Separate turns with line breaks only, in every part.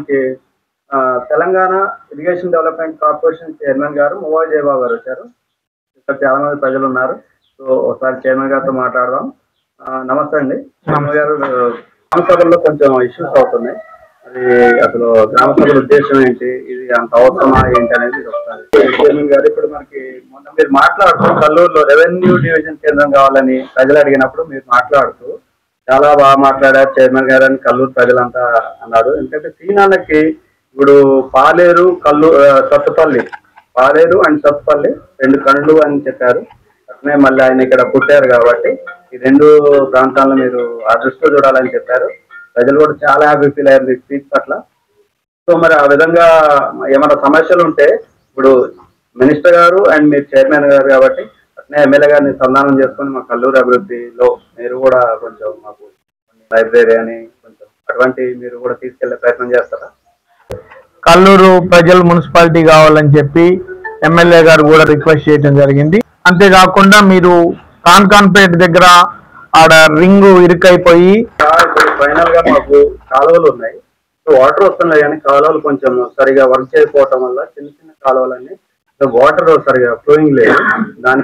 మనకి Telangana irrigation development corporation chairman గారు మువ్వా జయబాబు గారు వచ్చారు. ఇక్కడ చాలా మంది ప్రజలు ఉన్నారు. సో ఒకసారి చైర్మన్ గారితో మాట్లాడదాం. నమస్తే అండి. చైర్మన్ గారు, గ్రామ సభల్లో కొంచెం ఇష్యూస్ అవుతున్నాయి. అది అసలు గ్రామ సభల ఉద్దేశం ఏంటి, ఇది అంత అవసరమా ఏంటి అనేది ఒకసారి చైర్మన్ గారు. ఇప్పుడు మనకి మొన్న మీరు మాట్లాడుతూ కల్లూరులో రెవెన్యూ డివిజన్ కేంద్రం కావాలని ప్రజలు అడిగినప్పుడు మీరు మాట్లాడుతూ చాలా బాగా మాట్లాడారు చైర్మన్ గారు అని కల్లూరు ప్రజలంతా అన్నారు. ఎందుకంటే సీనాన్నకి ఇప్పుడు పాలేరు సత్తుపల్లి, పాలేరు అండ్ సత్తుపల్లి 2 కళ్ళు అని చెప్పారు. అట్లనే మళ్ళీ ఆయన ఇక్కడ పుట్టారు కాబట్టి ఈ 2 ప్రాంతాలను మీరు ఆ దృష్టిలో చూడాలని చెప్పారు. ప్రజలు కూడా చాలా హ్యాపీ ఫీల్ అయ్యారు ఈ స్పీచ్ పట్ల. సో మరి ఆ విధంగా ఏమైనా సమస్యలు ఉంటే ఇప్పుడు మినిస్టర్ గారు అండ్ మీరు చైర్మన్ గారు కాబట్టి అట్లనే ఎమ్మెల్యే గారిని సంధానం చేసుకొని మా కల్లూరు అభివృద్ధిలో మీరు కూడా కొంచెం మాకు లైబ్రరీ అని కొంచెం అటువంటి మీరు కూడా తీసుకెళ్లే ప్రయత్నం చేస్తారా?
కల్లూరు ప్రజలు మున్సిపాలిటీ కావాలని చెప్పి ఎమ్మెల్యే గారు కూడా రిక్వెస్ట్ చేయడం జరిగింది. అంతేకాకుండా మీరు కాన్పేట దగ్గర ఆడ రింగు ఇరుకైపోయి
ఫైనల్ గా మాకు కాలువలు ఉన్నాయి. సో వాటర్ వస్తున్నాయి కానీ కాలువలు కొంచెం సరిగా వర్క్ చేయకపోవటం వల్ల చిన్న చిన్న కాలువలన్నీ వాటర్ సరిగా ఫ్లోయింగ్ లేదు. దాని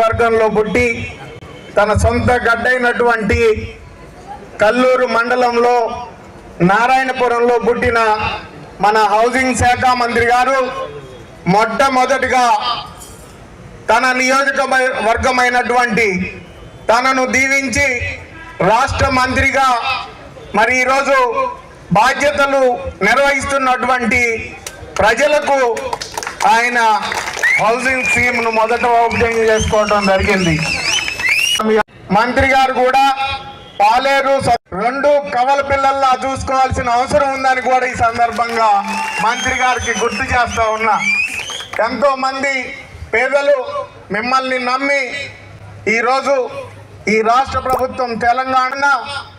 వర్గంలో పుట్టి తన సొంత గడ్డైనటువంటి కల్లూరు మండలంలో నారాయణపురంలో పుట్టిన మన హౌసింగ్ శాఖ మంత్రి గారు మొట్టమొదటిగా తన నియోజకవర్గమైనటువంటి తనను దీవించి రాష్ట్ర మంత్రిగా మరి ఈరోజు బాధ్యతలు నిర్వహిస్తున్నటువంటి ప్రజలకు ఆయన హౌసింగ్ స్కీమ్ను మొదట ఓపెనింగ్ చేసుకోవడం జరిగింది. మంత్రి గారు కూడా పాలేరు 2 కవల పిల్లల్లా చూసుకోవాల్సిన అవసరం ఉందని కూడా ఈ సందర్భంగా మంత్రి గారికి గుర్తు చేస్తా ఉన్నా. ఎంతో మంది పేదలు మిమ్మల్ని నమ్మి ఈరోజు ఈ రాష్ట్ర ప్రభుత్వం తెలంగాణ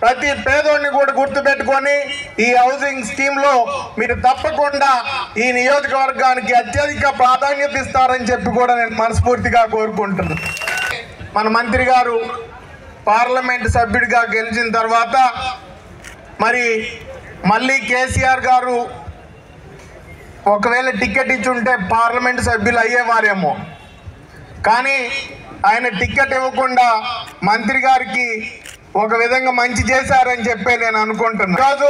ప్రతి పేదోడిని కూడా గుర్తుపెట్టుకొని ఈ హౌసింగ్ స్కీమ్లో మీరు తప్పకుండా ఈ నియోజకవర్గానికి అత్యధిక ప్రాధాన్యత ఇస్తారని చెప్పి కూడా నేను మనస్ఫూర్తిగా కోరుకుంటున్నాను. మన మంత్రి గారు పార్లమెంట్ సభ్యుడిగా గెలిచిన తర్వాత మరి మళ్ళీ కేసీఆర్ గారు ఒకవేళ టికెట్ ఇచ్చుంటే పార్లమెంట్ సభ్యులు అయ్యేవారేమో, కానీ ఆయన టికెట్ ఇవ్వకుండా మంత్రి గారికి ఒక విధంగా మంచి చేశారని చెప్పి నేను అనుకుంటున్నాను. ఈరోజు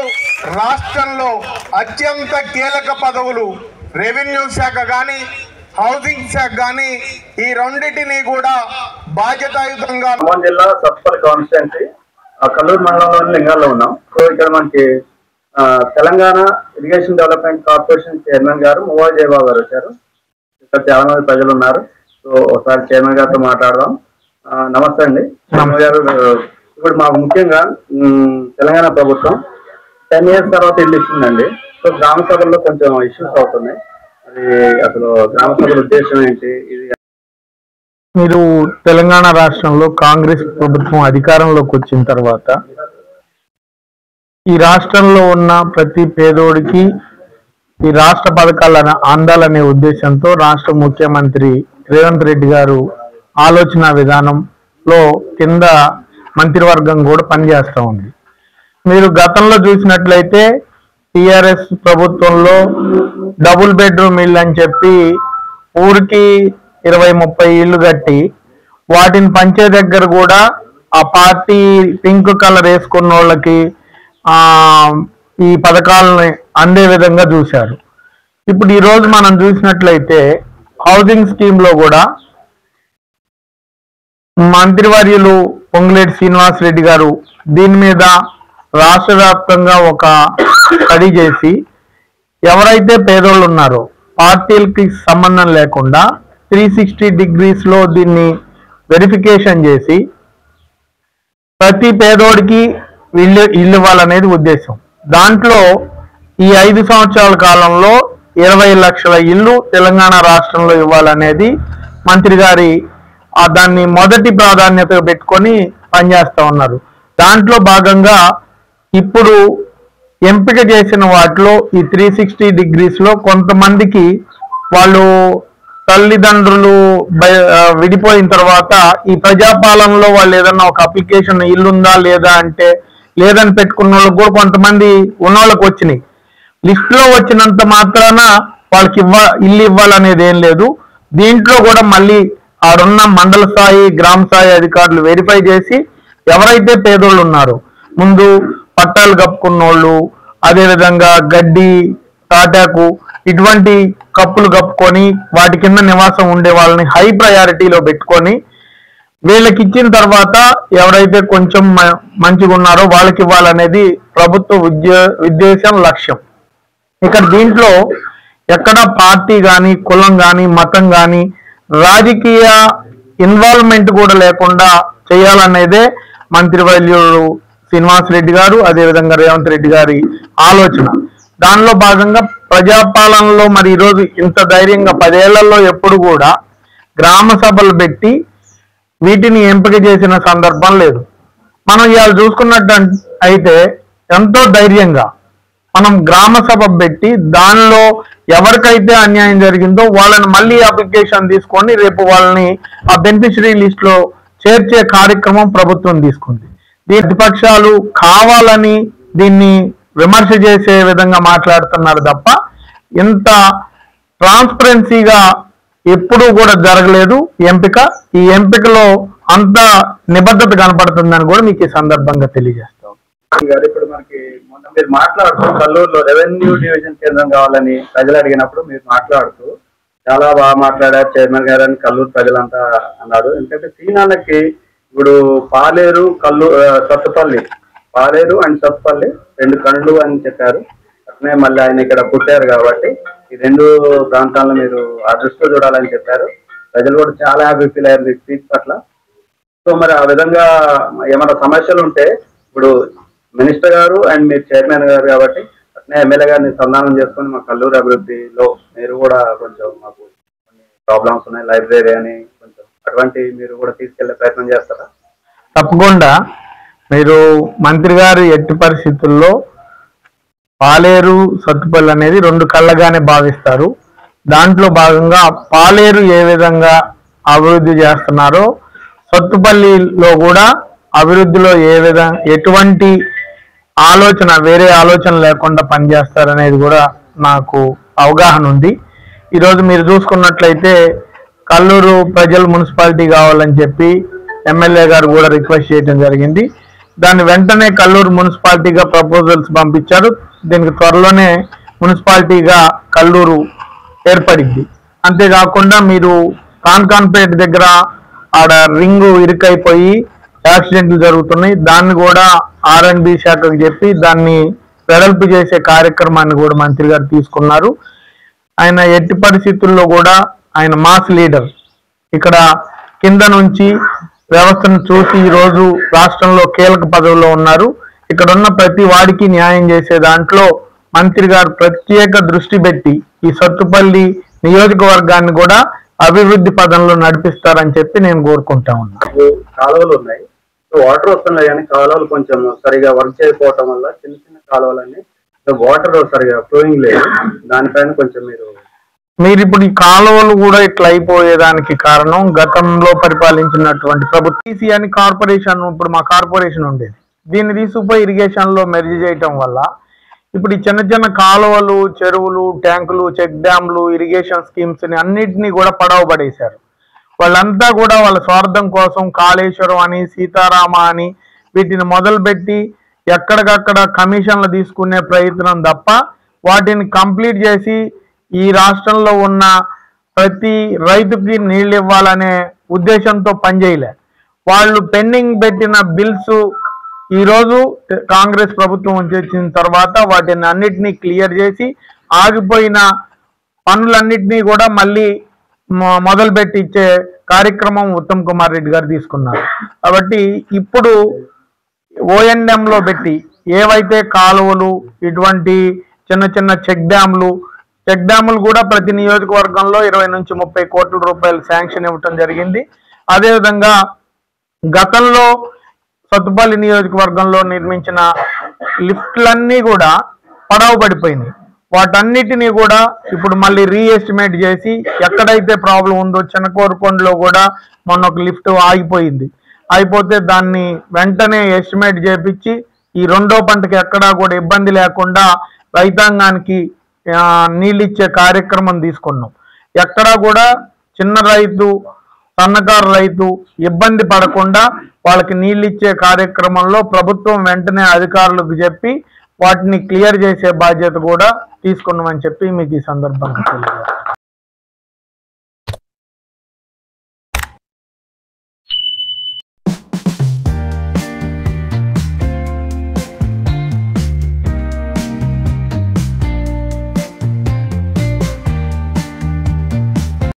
రాష్ట్రంలో అత్యంత కీలక పదవులు రెవెన్యూ శాఖ కానీ,
హౌసింగ్ శాఖ కానీ ఈ రెండింటినీ కూడా బాధ్యతాయుతంగా.
ఖమ్మం జిల్లా సత్పల్లి కాన్స్టిట్యున్సీ కల్లూరు మండలంలోని లింగాల్లో ఉన్నాం. సో ఇక్కడ మనకి Telangana irrigation development corporation chairman గారు మువ్వాయి జయబాబు గారు వచ్చారు. ఇక్కడ చాలా మంది ప్రజలు ఉన్నారు. సో ఒకసారి చైర్మన్ గారితో మాట్లాడదాం. నమస్తే అండి చైర్మన్ గారు. ఇప్పుడు మాకు ముఖ్యంగా తెలంగాణ ప్రభుత్వం 10 years తర్వాత ఇల్లు ఇస్తుందండి. సో గ్రామ సభల్లో కొంచెం ఇష్యూస్ అవుతున్నాయి. అది అసలు గ్రామ సభల ఉద్దేశం ఏంటి? ఇది
మీరు తెలంగాణ రాష్ట్రంలో కాంగ్రెస్ ప్రభుత్వం అధికారంలోకి వచ్చిన తర్వాత ఈ రాష్ట్రంలో ఉన్న ప్రతి పేదోడికి ఈ రాష్ట్ర పథకాలను అందాలనే ఉద్దేశంతో రాష్ట్ర ముఖ్యమంత్రి రేవంత్ రెడ్డి గారు ఆలోచన విధానంలో కింద మంత్రివర్గం కూడా పనిచేస్తూ ఉంది. మీరు గతంలో చూసినట్లయితే టిఆర్ఎస్ ప్రభుత్వంలో డబుల్ బెడ్రూమ్ ఇల్లు అని చెప్పి ఊరికి 20-30 ఇల్లు కట్టి వాటిని పంచే దగ్గర కూడా ఆ పార్టీ పింక్ కలర్ వేసుకున్న వాళ్ళకి ఈ పథకాలని అందే విధంగా చూశారు. ఇప్పుడు ఈరోజు మనం చూసినట్లయితే హౌసింగ్ స్కీమ్ లో కూడా మంత్రివర్యులు పొంగులేటి శ్రీనివాసరెడ్డి గారు దీని మీద రాష్ట్ర వ్యాప్తంగా ఒక స్టడీ చేసి ఎవరైతే పేదోళ్ళు ఉన్నారో పార్టీలకి సంబంధం లేకుండా 360 degrees లో దీన్ని వెరిఫికేషన్ చేసి ప్రతి పేదోడికి ఇల్లు ఇవ్వాలనేది ఉద్దేశం. దాంట్లో ఈ 5 సంవత్సరాల కాలంలో 20 లక్షల ఇల్లు తెలంగాణ రాష్ట్రంలో ఇవ్వాలనేది మంత్రి గారి దాన్ని మొదటి ప్రాధాన్యత పెట్టుకొని పనిచేస్తూ ఉన్నారు. దాంట్లో భాగంగా ఇప్పుడు ఎంపిక చేసిన వాటిలో ఈ 360 degrees లో కొంతమందికి వాళ్ళు తల్లిదండ్రులు విడిపోయిన తర్వాత ఈ ప్రజాపాలనలో వాళ్ళు ఏదన్నా ఒక అప్లికేషన్ ఇల్లుందా లేదా అంటే లేదని పెట్టుకున్న వాళ్ళకి కూడా కొంతమంది ఉన్నోళ్ళకి వచ్చినాయి. లిస్టులో వచ్చినంత మాత్రాన వాళ్ళకి ఇల్లు ఇవ్వాలనేది ఏం లేదు. దీంట్లో కూడా మళ్ళీ ఆడున్న మండల స్థాయి గ్రామ స్థాయి అధికారులు వెరిఫై చేసి ఎవరైతే పేదోళ్ళు ఉన్నారో ముందు పట్టాలు కప్పుకున్నోళ్ళు, అదేవిధంగా గడ్డి తాటాకు ఇటువంటి కప్పులు కప్పుకొని వాటి కింద నివాసం ఉండే వాళ్ళని హై ప్రయారిటీలో పెట్టుకొని వీళ్ళకి ఇచ్చిన తర్వాత ఎవరైతే కొంచెం మంచిగా ఉన్నారో వాళ్ళకి ఇవ్వాలనేది ప్రభుత్వ ఉద్దేశం లక్ష్యం. ఇక్కడ దీంట్లో ఎక్కడ పార్టీ కానీ కులం కానీ మతం కానీ రాజకీయ ఇన్వాల్వ్మెంట్ కూడా లేకుండా చేయాలనేదే మంత్రివర్యులు శ్రీనివాసరెడ్డి గారు అదేవిధంగా రేవంత్ రెడ్డి గారి ఆలోచన. దానిలో భాగంగా ప్రజాపాలనలో మరి ఈరోజు ఇంత ధైర్యంగా 10 ఏళ్లలో ఎప్పుడు కూడా గ్రామ సభలు పెట్టి వీటిని ఎంపిక చేసిన సందర్భం లేదు. మనం ఇవాళ చూసుకున్నట్టు అయితే ఎంతో ధైర్యంగా మనం గ్రామ సభ పెట్టి దానిలో ఎవరికైతే అన్యాయం జరిగిందో వాళ్ళని మళ్ళీ అప్లికేషన్ తీసుకొని రేపు వాళ్ళని ఆ బెనిఫిషరీ లిస్ట్ లో చేర్చే కార్యక్రమం ప్రభుత్వం తీసుకుంది. ప్రతిపక్షాలు కావాలని దీన్ని విమర్శ చేసే విధంగా మాట్లాడుతున్నారు తప్ప ఇంత ట్రాన్స్పరెన్సీగా ఎప్పుడూ కూడా జరగలేదు ఎంపిక. ఈ ఎంపికలో అంత నిబద్ధత కనపడుతుందని కూడా మీకు ఈ సందర్భంగా తెలియజేస్తాం.
ఇప్పుడు మనకి మొన్న మీరు మాట్లాడుతూ కల్లూరులో రెవెన్యూ డివిజన్ కేంద్రం కావాలని ప్రజలు అడిగినప్పుడు మీరు మాట్లాడుతూ చాలా బాగా మాట్లాడారు చైర్మన్ గారు అని కల్లూరు ప్రజలంతా అన్నారు. ఎందుకంటే సీనాలకి ఇప్పుడు పాలేరు సత్తుపల్లి పాలేరు అండ్ సత్తుపల్లి 2 కళ్ళు అని చెప్పారు. అట్లనే మళ్ళీ ఆయన ఇక్కడ పుట్టారు కాబట్టి ఈ 2 ప్రాంతాలను మీరు ఆ దృష్టిలో చూడాలని చెప్పారు. ప్రజలు కూడా చాలా హ్యాపీ ఫీల్ అయ్యారు ఈ స్పీచ్ పట్ల. సో మరి ఆ విధంగా ఏమైనా సమస్యలు ఉంటే ఇప్పుడు మినిస్టర్ గారు అండ్ మీరు చైర్మన్ గారు కాబట్టి అట్నే ఎమ్మెల్యే గారిని సంధానం చేసుకొని మా కల్లూరు అభివృద్ధిలో మీరు కూడా కొంచెం మాకు కొన్ని ప్రాబ్లమ్స్ ఉన్నాయి లైబ్రరీ అని కొంచెం అటువంటి మీరు కూడా తీసుకెళ్లే ప్రయత్నం చేస్తారా?
తప్పకుండా. మీరు మంత్రి గారు ఎట్టి పరిస్థితుల్లో పాలేరు సత్తుపల్లి అనేది 2 కళ్ళగానే భావిస్తారు. దాంట్లో భాగంగా పాలేరు ఏ విధంగా అభివృద్ధి చేస్తున్నారో సత్తుపల్లిలో కూడా అభివృద్ధిలో ఎటువంటి ఆలోచన వేరే ఆలోచన లేకుండా పనిచేస్తారనేది కూడా నాకు అవగాహన ఉంది. ఈరోజు మీరు చూసుకున్నట్లయితే కల్లూరు ప్రజలు మున్సిపాలిటీ కావాలని చెప్పి ఎమ్మెల్యే గారు కూడా రిక్వెస్ట్ చేయడం జరిగింది. దాన్ని వెంటనే కల్లూరు మున్సిపాలిటీగా ప్రపోజల్స్ పంపించారు. దీనికి త్వరలోనే మున్సిపాలిటీగా కల్లూరు ఏర్పడింది. అంతేకాకుండా మీరు కాన్కాన్పేట దగ్గర ఆడ రింగు ఇరుకైపోయి యాక్సిడెంట్లు జరుగుతున్నాయి. దాన్ని కూడా R&B శాఖకు చెప్పి దాన్ని వెడల్పు చేసే కార్యక్రమాన్ని కూడా మంత్రి గారు తీసుకున్నారు. ఆయన ఎట్టి పరిస్థితుల్లో కూడా ఆయన మాస్ లీడర్, ఇక్కడ కింద నుంచి వ్యవస్థను చూసి ఈరోజు రాష్ట్రంలో కీలక పదవిలో ఉన్నారు. ఇక్కడ ఉన్న ప్రతి వాడికి న్యాయం చేసే దాంట్లో మంత్రి గారు ప్రత్యేక దృష్టి పెట్టి ఈ సత్తుపల్లి నియోజకవర్గాన్ని కూడా అభివృద్ధి పదంలో నడిపిస్తారని చెప్పి నేను కోరుకుంటా ఉన్నాను.
కాలువలు ఉన్నాయి, వాటర్ వస్తున్నాయి కానీ కాలువలు కొంచెం సరిగా వర్క్ చేయకపోవటం వల్ల చిన్న చిన్న కాలువలన్నీ వాటర్ సరిగా ఫ్లోయింగ్ లేదు. దానిపైన కొంచెం
మీరు ఇప్పుడు ఈ కాలువలు కూడా ఇట్లా అయిపోయేదానికి కారణం గతంలో పరిపాలించినటువంటి ప్రభుత్వం అని కార్పొరేషన్, ఇప్పుడు మా కార్పొరేషన్ ఉండేది, దీన్ని తీసుకుపోయి ఇరిగేషన్ లో మెర్జ్ చేయటం వల్ల ఇప్పుడు ఈ చిన్న చిన్న కాలువలు, చెరువులు, ట్యాంకులు, చెక్ డ్యాంలు, ఇరిగేషన్ స్కీమ్స్ ని అన్నిటినీ కూడా పడవబడేశారు. వాళ్ళంతా కూడా వాళ్ళ స్వార్థం కోసం కాళేశ్వరం అని, సీతారామ అని వీటిని మొదలుపెట్టి ఎక్కడికక్కడ కమిషన్లు తీసుకునే ప్రయత్నం తప్ప వాటిని కంప్లీట్ చేసి ఈ రాష్ట్రంలో ఉన్న ప్రతి రైతుకి నీళ్ళు ఇవ్వాలనే ఉద్దేశంతో పనిచేయలే. వాళ్ళు పెండింగ్ పెట్టిన బిల్స్ ఈరోజు కాంగ్రెస్ ప్రభుత్వం వచ్చిన తర్వాత వాటిని అన్నిటినీ క్లియర్ చేసి ఆగిపోయిన పనులన్నిటినీ కూడా మళ్ళీ మొదలుపెట్టి ఇచ్చే కార్యక్రమం ఉత్తమ్ కుమార్ రెడ్డి గారు తీసుకున్నారు. కాబట్టి ఇప్పుడు O&M లో పెట్టి ఏవైతే కాలువలు, ఇటువంటి చిన్న చిన్న చెక్ డ్యాములు కూడా ప్రతి నియోజకవర్గంలో 20 నుంచి 30 కోట్ల రూపాయలు శాంక్షన్ ఇవ్వటం జరిగింది. అదేవిధంగా గతంలో సత్తుపల్లి నియోజకవర్గంలో నిర్మించిన లిఫ్ట్లన్నీ కూడా పడవబడిపోయినాయి. వాటన్నిటినీ కూడా ఇప్పుడు మళ్ళీ రీఎస్టిమేట్ చేసి ఎక్కడైతే ప్రాబ్లం ఉందో, చిన్నకోరుకొండలో కూడా మొన్న ఒక లిఫ్ట్ అయిపోతే దాన్ని వెంటనే ఎస్టిమేట్ చేపించి ఈ రెండో పంటకి ఎక్కడా కూడా ఇబ్బంది లేకుండా రైతాంగానికి నీళ్ళిచ్చే కార్యక్రమం తీసుకున్నాం. ఎక్కడా కూడా చిన్న రైతు, సన్నకారు రైతు ఇబ్బంది పడకుండా వాళ్ళకి నీళ్ళిచ్చే కార్యక్రమంలో ప్రభుత్వం వెంటనే అధికారులకు చెప్పి వాటిని క్లియర్ చేసే బాధ్యత కూడా తీసుకున్నామని చెప్పి మీకు ఈ సందర్భంగా తెలియజేస్తాను.